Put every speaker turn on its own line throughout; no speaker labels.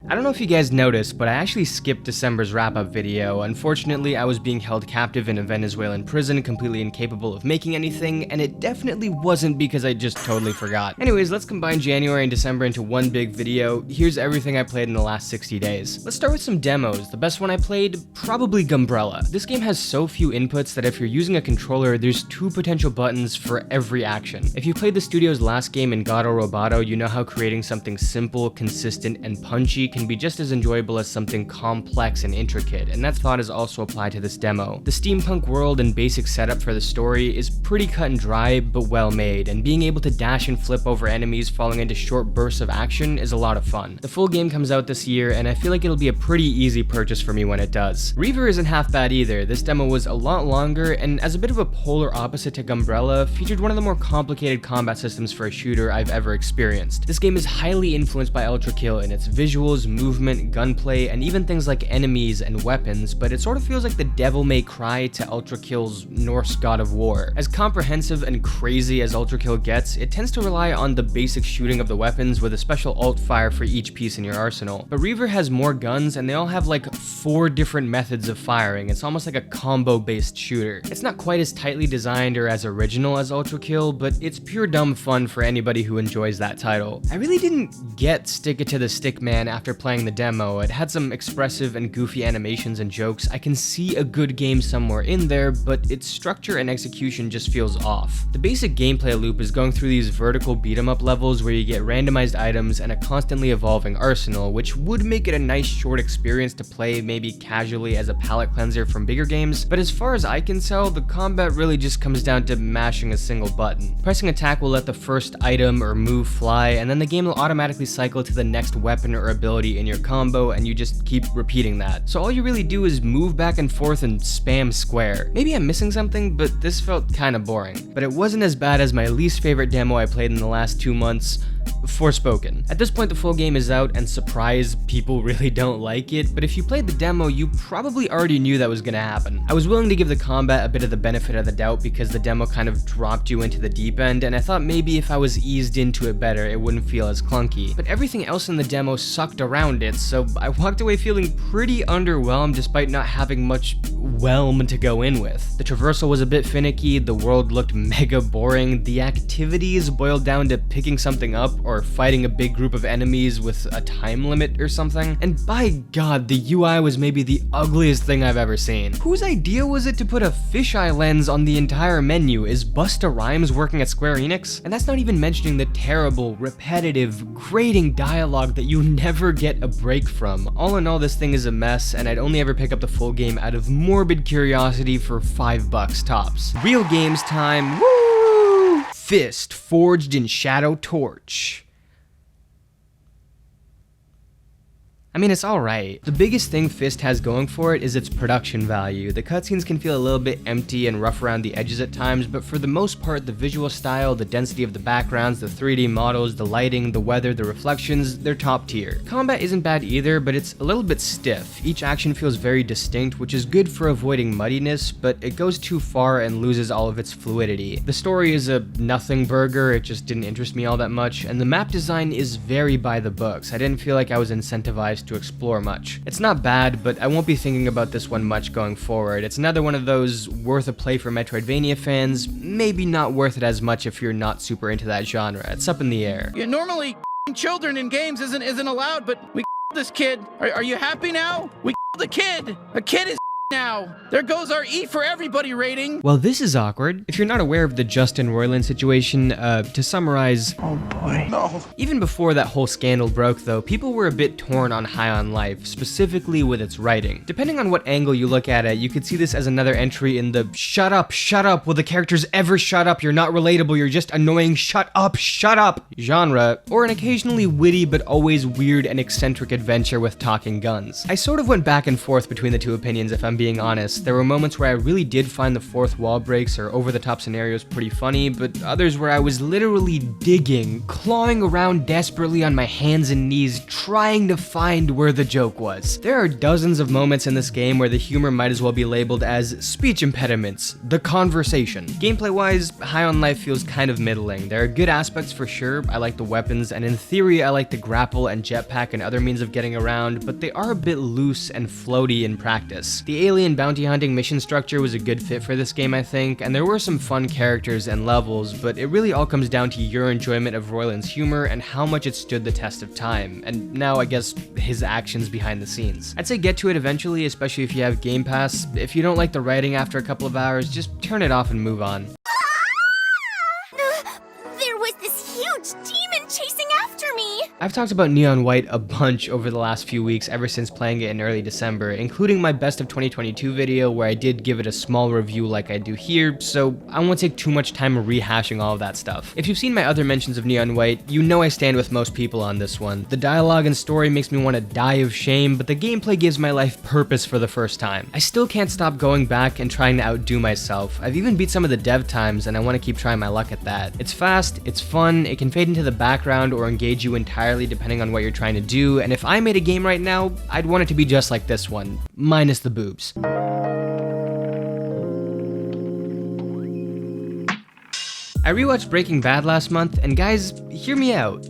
I don't know if you guys noticed, but I actually skipped December's wrap-up video. Unfortunately, I was being held captive in a Venezuelan prison, completely incapable of making anything, and it definitely wasn't because I just totally forgot. Anyways, let's combine January and December into one big video. Here's everything I played in the last 60 days. Let's start with some demos. The best one I played? Probably Gumbrella. This game has so few inputs that if you're using a controller, there's 2 potential buttons for every action. If you played the studio's last game in Gato Roboto, you know how creating something simple, consistent, and punchy can be just as enjoyable as something complex and intricate, and that thought is also applied to this demo. The steampunk world and basic setup for the story is pretty cut and dry, but well made, and being able to dash and flip over enemies falling into short bursts of action is a lot of fun. The full game comes out this year, and I feel like it'll be a pretty easy purchase for me when it does. Reaver isn't half bad either. This demo was a lot longer, and as a bit of a polar opposite to Gumbrella, featured one of the more complicated combat systems for a shooter I've ever experienced. This game is highly influenced by Ultra Kill in its visuals, movement, gunplay, and even things like enemies and weapons, but it sort of feels like the Devil May Cry to Ultra Kill's Norse God of War. As comprehensive and crazy as Ultra Kill gets, it tends to rely on the basic shooting of the weapons with a special alt fire for each piece in your arsenal. But Reaver has more guns, and they all have like 4 different methods of firing. It's almost like a combo-based shooter. It's not quite as tightly designed or as original as Ultra Kill, but it's pure dumb fun for anybody who enjoys that title. I really didn't get Stick It to the Stick Man after playing the demo. It had some expressive and goofy animations and jokes. I can see a good game somewhere in there, but its structure and execution just feels off. The basic gameplay loop is going through these vertical beat-em-up levels where you get randomized items and a constantly evolving arsenal, which would make it a nice short experience to play maybe casually as a palate cleanser from bigger games, but as far as I can tell, the combat really just comes down to mashing a single button. Pressing attack will let the first item or move fly, and then the game will automatically cycle to the next weapon or ability in your combo, and you just keep repeating that. So all you really do is move back and forth and spam square. Maybe I'm missing something, but this felt kinda boring. But it wasn't as bad as my least favorite demo I played in the last 2 months, Forspoken. At this point, the full game is out, and surprise, people really don't like it, but if you played the demo, you probably already knew that was gonna happen. I was willing to give the combat a bit of the benefit of the doubt because the demo kind of dropped you into the deep end, and I thought maybe if I was eased into it better, it wouldn't feel as clunky. But everything else in the demo sucked around it, so I walked away feeling pretty underwhelmed despite not having much whelm to go in with. The traversal was a bit finicky, the world looked mega boring, the activities boiled down to picking something up or fighting a big group of enemies with a time limit or something, and by god, the UI was maybe the ugliest thing I've ever seen. Whose idea was it to put a fisheye lens on the entire menu? Is Busta Rhymes working at Square Enix? And that's not even mentioning the terrible, repetitive, grating dialogue that you never get a break from. All in all, this thing is a mess, and I'd only ever pick up the full game out of morbid curiosity for $5 tops. Real games time, woo! Fist forged in Shadow Torch. I mean, it's alright. The biggest thing F.I.S.T has going for it is its production value. The cutscenes can feel a little bit empty and rough around the edges at times, but for the most part, the visual style, the density of the backgrounds, the 3D models, the lighting, the weather, the reflections, they're top tier. Combat isn't bad either, but it's a little bit stiff. Each action feels very distinct, which is good for avoiding muddiness, but it goes too far and loses all of its fluidity. The story is a nothing burger, it just didn't interest me all that much, and the map design is very by the books. I didn't feel like I was incentivized to explore much. It's not bad, but I won't be thinking about this one much going forward. It's another one of those worth a play for Metroidvania fans, maybe not worth it as much if you're not super into that genre. It's up in the air.
Yeah, normally children in games isn't allowed, but we this kid. Are you happy now? We the kid. A kid is now. There goes our E for everybody rating.
Well, this is awkward. If you're not aware of the Justin Roiland situation, to summarize...
Oh boy. No.
Even before that whole scandal broke, though, people were a bit torn on High on Life, specifically with its writing. Depending on what angle you look at it, you could see this as another entry in the shut up, will the characters ever shut up, you're not relatable, you're just annoying, shut up genre, or an occasionally witty but always weird and eccentric adventure with talking guns. I sort of went back and forth between the two opinions, if I'm being honest. There were moments where I really did find the fourth wall breaks or over-the-top scenarios pretty funny, but others where I was literally digging, clawing around desperately on my hands and knees, trying to find where the joke was. There are dozens of moments in this game where the humor might as well be labeled as speech impediments, the conversation. Gameplay-wise, High on Life feels kind of middling. There are good aspects for sure. I like the weapons, and in theory I like the grapple and jetpack and other means of getting around, but they are a bit loose and floaty in practice. The alien bounty hunting mission structure was a good fit for this game, I think, and there were some fun characters and levels, but it really all comes down to your enjoyment of Roiland's humor and how much it stood the test of time, and now I guess his actions behind the scenes. I'd say get to it eventually, especially if you have Game Pass. If you don't like the writing after a couple of hours, just turn it off and move on.
There was this huge demon chasing after me!
I've talked about Neon White a bunch over the last few weeks ever since playing it in early December, including my best of 2022 video where I did give it a small review like I do here, so I won't take too much time rehashing all of that stuff. If you've seen my other mentions of Neon White, you know I stand with most people on this one. The dialogue and story makes me want to die of shame, but the gameplay gives my life purpose for the first time. I still can't stop going back and trying to outdo myself. I've even beat some of the dev times and I want to keep trying my luck at that. It's fast, it's fun, it can fade into the background or engage you entirely depending on what you're trying to do, and if I made a game right now, I'd want it to be just like this one, minus the boobs. I rewatched Breaking Bad last month, and guys, hear me out.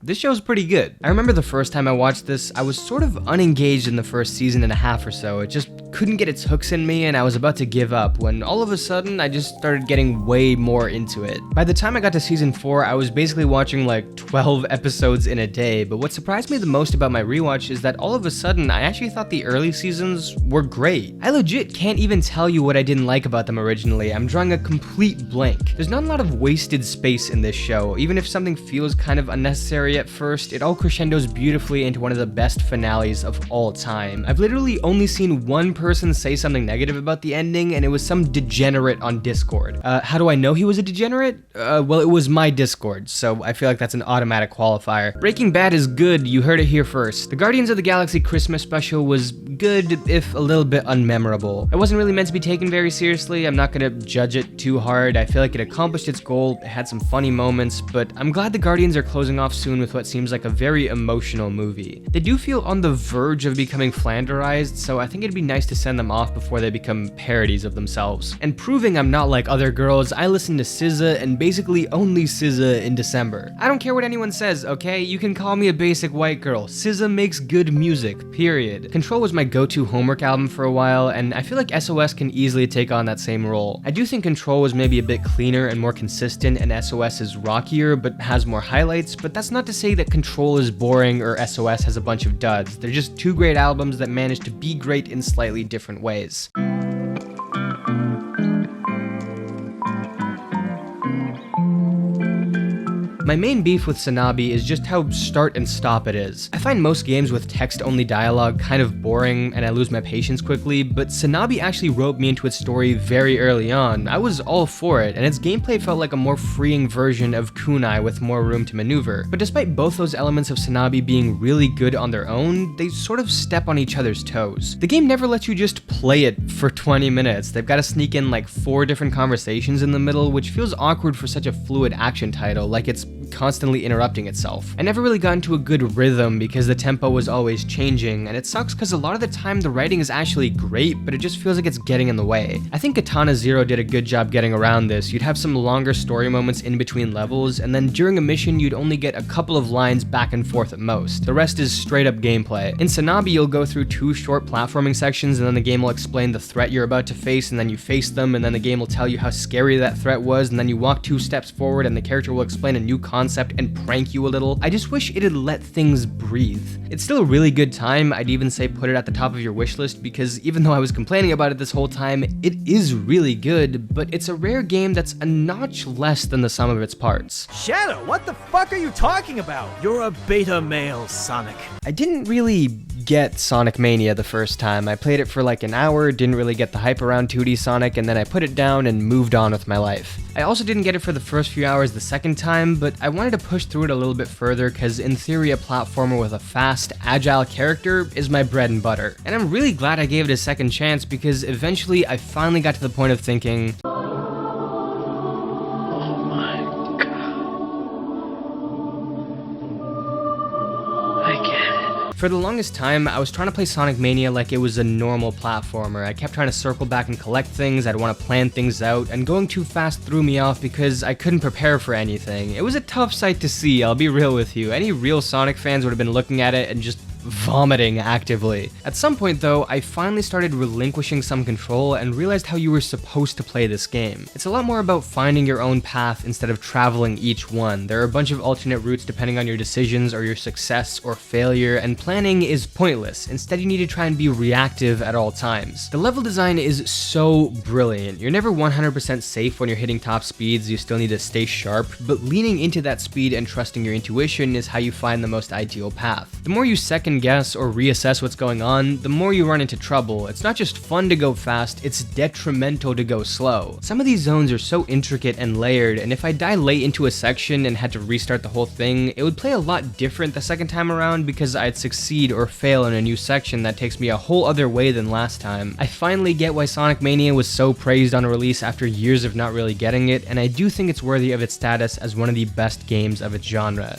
This show's pretty good. I remember the first time I watched this, I was sort of unengaged in the first season and a half or so. It just couldn't get its hooks in me and I was about to give up when all of a sudden I just started getting way more into it. By the time I got to season 4, I was basically watching like 12 episodes in a day, but what surprised me the most about my rewatch is that all of a sudden I actually thought the early seasons were great. I legit can't even tell you what I didn't like about them originally. I'm drawing a complete blank. There's not a lot of wasted space in this show. Even if something feels kind of unnecessary at first, it all crescendos beautifully into one of the best finales of all time. I've literally only seen one person say something negative about the ending, and it was some degenerate on Discord. How do I know he was a degenerate? Well, it was my Discord, so I feel like that's an automatic qualifier. Breaking Bad is good, you heard it here first. The Guardians of the Galaxy Christmas special was good, if a little bit unmemorable. It wasn't really meant to be taken very seriously. I'm not gonna judge it too hard. I feel like it accomplished its goal, it had some funny moments, but I'm glad the Guardians are closing off soon with what seems like a very emotional movie. They do feel on the verge of becoming Flanderized, so I think it'd be nice to send them off before they become parodies of themselves. And proving I'm not like other girls, I listen to SZA and basically only SZA in December. I don't care what anyone says, okay? You can call me a basic white girl. SZA makes good music, period. Control was my go-to homework album for a while, and I feel like SOS can easily take on that same role. I do think Control was maybe a bit cleaner and more consistent, and SOS is rockier but has more highlights, but that's not to say that Control is boring or SOS has a bunch of duds. They're just two great albums that manage to be great in slightly different ways. My main beef with Sanabi is just how start and stop it is. I find most games with text-only dialogue kind of boring and I lose my patience quickly, but Sanabi actually roped me into its story very early on. I was all for it, and its gameplay felt like a more freeing version of Kunai with more room to maneuver. But despite both those elements of Sanabi being really good on their own, they sort of step on each other's toes. The game never lets you just play it for 20 minutes. They've got to sneak in like 4 different conversations in the middle, which feels awkward for such a fluid action title, like it's constantly interrupting itself. I never really got into a good rhythm because the tempo was always changing, and it sucks because a lot of the time the writing is actually great, but it just feels like it's getting in the way. I think Katana Zero did a good job getting around this. You'd have some longer story moments in between levels, and then during a mission you'd only get a couple of lines back and forth at most. The rest is straight up gameplay. In Sanabi you'll go through 2 short platforming sections, and then the game will explain the threat you're about to face, and then you face them, and then the game will tell you how scary that threat was, and then you walk 2 steps forward and the character will explain a new concept and prank you a little. I just wish it'd let things breathe. It's still a really good time. I'd even say put it at the top of your wish list, because even though I was complaining about it this whole time, it is really good, but it's a rare game that's a notch less than the sum of its parts.
Shadow, what the fuck are you talking about? You're a beta male, Sonic.
I didn't really get Sonic Mania the first time. I played it for like an hour, didn't really get the hype around 2D Sonic, and then I put it down and moved on with my life. I also didn't get it for the first few hours the second time, but I wanted to push through it a little bit further because in theory a platformer with a fast, agile character is my bread and butter. And I'm really glad I gave it a second chance because eventually I finally got to the point of thinking, for the longest time, I was trying to play Sonic Mania like it was a normal platformer. I kept trying to circle back and collect things, I'd want to plan things out, and going too fast threw me off because I couldn't prepare for anything. It was a tough sight to see, I'll be real with you. Any real Sonic fans would have been looking at it and just vomiting actively. At some point though, I finally started relinquishing some control and realized how you were supposed to play this game. It's a lot more about finding your own path instead of traveling each one. There are a bunch of alternate routes depending on your decisions or your success or failure, and planning is pointless. Instead, you need to try and be reactive at all times. The level design is so brilliant. You're never 100% safe when you're hitting top speeds, you still need to stay sharp, but leaning into that speed and trusting your intuition is how you find the most ideal path. The more you second guess or reassess what's going on, the more you run into trouble. It's not just fun to go fast, it's detrimental to go slow. Some of these zones are so intricate and layered, and if I die late into a section and had to restart the whole thing, it would play a lot different the second time around because I'd succeed or fail in a new section that takes me a whole other way than last time. I finally get why Sonic Mania was so praised on release after years of not really getting it, and I do think it's worthy of its status as one of the best games of its genre.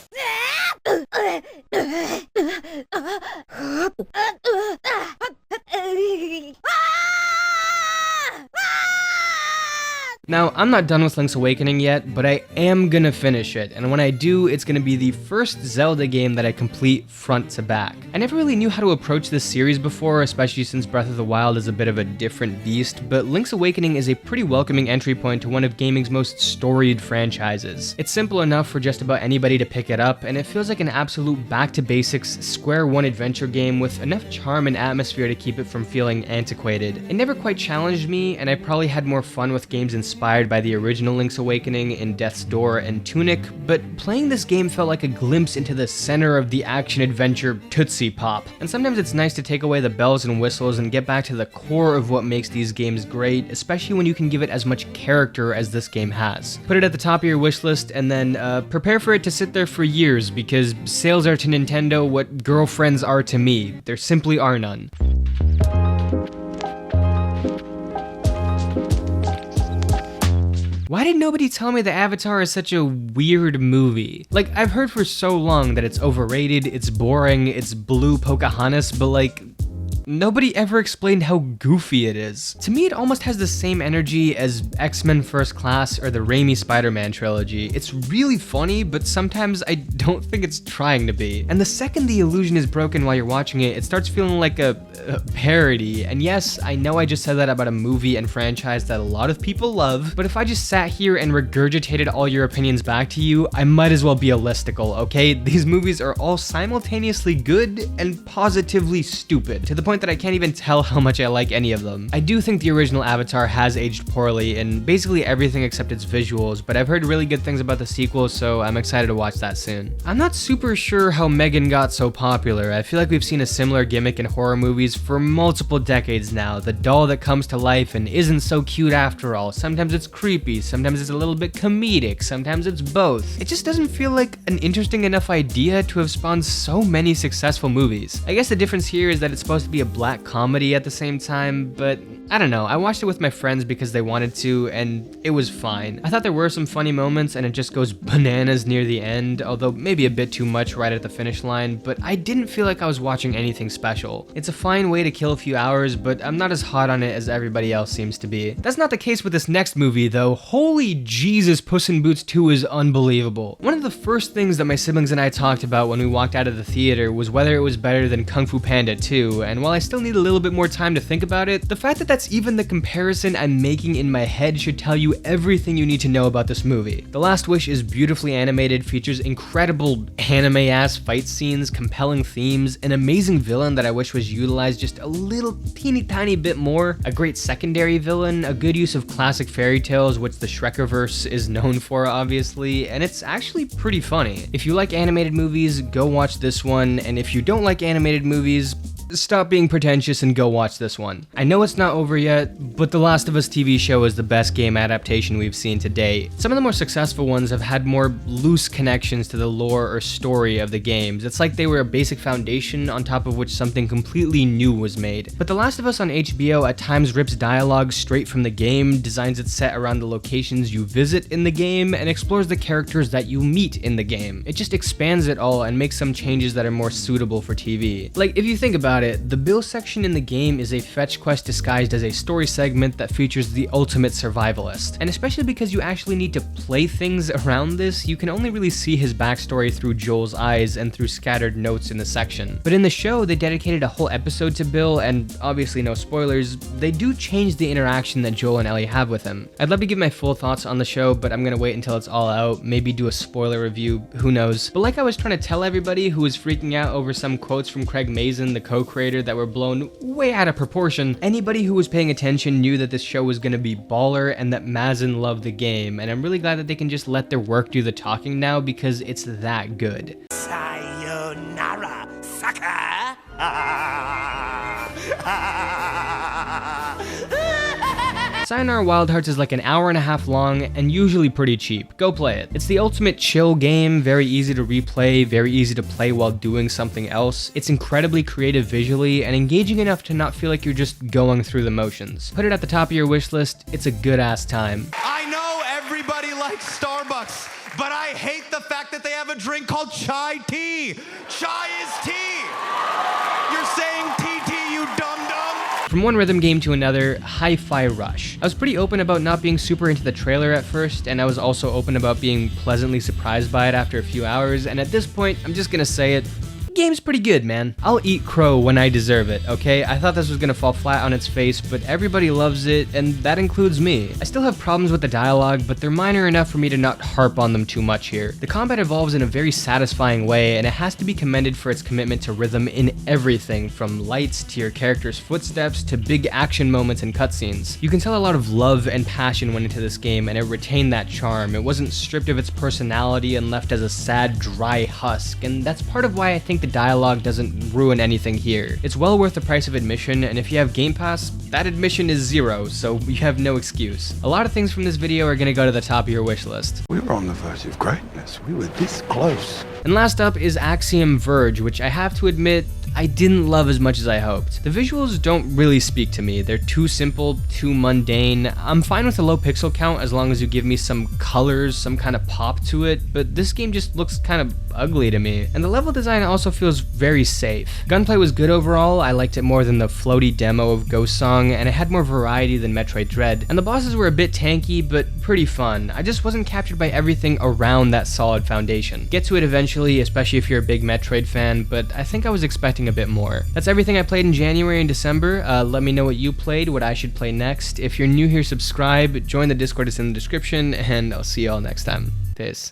Now, I'm not done with Link's Awakening yet, but I am gonna finish it, and when I do, it's gonna be the first Zelda game that I complete front to back. I never really knew how to approach this series before, especially since Breath of the Wild is a bit of a different beast, but Link's Awakening is a pretty welcoming entry point to one of gaming's most storied franchises. It's simple enough for just about anybody to pick it up, and it feels like an absolute back-to-basics, square-one adventure game with enough charm and atmosphere to keep it from feeling antiquated. It never quite challenged me, and I probably had more fun with games inspired by the original Link's Awakening in Death's Door and Tunic, but playing this game felt like a glimpse into the center of the action-adventure Tootsie Pop. And sometimes it's nice to take away the bells and whistles and get back to the core of what makes these games great, especially when you can give it as much character as this game has. Put it at the top of your wish list and then prepare for it to sit there for years, because sales are to Nintendo what girlfriends are to me. There simply are none. Why did nobody tell me that Avatar is such a weird movie? Like, I've heard for so long that it's overrated, it's boring, it's blue Pocahontas, but like, nobody ever explained how goofy it is. To me, it almost has the same energy as X-Men First Class or the Raimi Spider-Man trilogy. It's really funny, but sometimes I don't think it's trying to be. And the second the illusion is broken while you're watching it, it starts feeling like a parody. And yes, I know I just said that about a movie and franchise that a lot of people love, but if I just sat here and regurgitated all your opinions back to you, I might as well be a listicle, okay? These movies are all simultaneously good and positively stupid, to the point that I can't even tell how much I like any of them. I do think the original Avatar has aged poorly in basically everything except its visuals, but I've heard really good things about the sequel, so I'm excited to watch that soon. I'm not super sure how Megan got so popular. I feel like we've seen a similar gimmick in horror movies for multiple decades now. The doll that comes to life and isn't so cute after all. Sometimes it's creepy, sometimes it's a little bit comedic, sometimes it's both. It just doesn't feel like an interesting enough idea to have spawned so many successful movies. I guess the difference here is that it's supposed to be a black comedy at the same time, but I don't know. I watched it with my friends because they wanted to, and it was fine. I thought there were some funny moments, and it just goes bananas near the end, although maybe a bit too much right at the finish line, but I didn't feel like I was watching anything special. It's a fine way to kill a few hours, but I'm not as hot on it as everybody else seems to be. That's not the case with this next movie, though. Holy Jesus, Puss in Boots 2 is unbelievable. One of the first things that my siblings and I talked about when we walked out of the theater was whether it was better than Kung Fu Panda 2, and while I still need a little bit more time to think about it, the fact that that's even the comparison I'm making in my head should tell you everything you need to know about this movie. The Last Wish is beautifully animated, features incredible anime-ass fight scenes, compelling themes, an amazing villain that I wish was utilized just a little teeny tiny bit more, a great secondary villain, a good use of classic fairy tales, which the Shrekiverse is known for obviously, and it's actually pretty funny. If you like animated movies, go watch this one, and if you don't like animated movies, stop being pretentious and go watch this one. I know it's not over yet, but The Last of Us TV show is the best game adaptation we've seen to date. Some of the more successful ones have had more loose connections to the lore or story of the games. It's like they were a basic foundation on top of which something completely new was made. But The Last of Us on HBO at times rips dialogue straight from the game, designs it set around the locations you visit in the game, and explores the characters that you meet in the game. It just expands it all and makes some changes that are more suitable for TV. Like, if you think about it, the Bill section in the game is a fetch quest disguised as a story segment that features the ultimate survivalist. And especially because you actually need to play things around this, you can only really see his backstory through Joel's eyes and through scattered notes in the section. But in the show, they dedicated a whole episode to Bill, and obviously no spoilers, they do change the interaction that Joel and Ellie have with him. I'd love to give my full thoughts on the show, but I'm gonna wait until it's all out, maybe do a spoiler review, who knows. But like I was trying to tell everybody who was freaking out over some quotes from Craig Mazin, the co-creator, that were blown way out of proportion, anybody who was paying attention knew that this show was gonna be baller and that Mazin loved the game, and I'm really glad that they can just let their work do the talking now because it's that good.
Sayonara, sucker!
Sayonara Wild Hearts is like an hour and a half long and usually pretty cheap. Go play it. It's the ultimate chill game, very easy to replay, very easy to play while doing something else. It's incredibly creative visually and engaging enough to not feel like you're just going through the motions. Put it at the top of your wish list, it's a good ass time.
I know everybody likes Starbucks, but I hate the fact that they have a drink called chai tea. Chai is tea. You're saying TT, you dum-dum?
From one rhythm game to another, Hi-Fi Rush. I was pretty open about not being super into the trailer at first, and I was also open about being pleasantly surprised by it after a few hours, and at this point, I'm just gonna say it. The game's pretty good, man. I'll eat crow when I deserve it, okay? I thought this was gonna fall flat on its face, but everybody loves it, and that includes me. I still have problems with the dialogue, but they're minor enough for me to not harp on them too much here. The combat evolves in a very satisfying way, and it has to be commended for its commitment to rhythm in everything, from lights to your character's footsteps to big action moments and cutscenes. You can tell a lot of love and passion went into this game, and it retained that charm. It wasn't stripped of its personality and left as a sad, dry husk, and that's part of why I think the dialogue doesn't ruin anything here. It's well worth the price of admission, and if you have Game Pass, that admission is 0, so you have no excuse. A lot of things from this video are gonna go to the top of your wish list.
We were on the verge of greatness. We were this close.
And last up is Axiom Verge, which I have to admit, I didn't love as much as I hoped. The visuals don't really speak to me. They're too simple, too mundane. I'm fine with a low pixel count as long as you give me some colors, some kind of pop to it, but this game just looks kind of ugly to me. And the level design also feels very safe. Gunplay was good overall. I liked it more than the floaty demo of Ghost Song, and it had more variety than Metroid Dread. And the bosses were a bit tanky, but pretty fun. I just wasn't captured by everything around that solid foundation. Get to it eventually, especially if you're a big Metroid fan, but I think I was expecting a bit more. That's everything I played in January and December. Let me know what you played, what I should play next. If you're new here, subscribe, join the Discord, it's in the description, and I'll see y'all next time. Peace.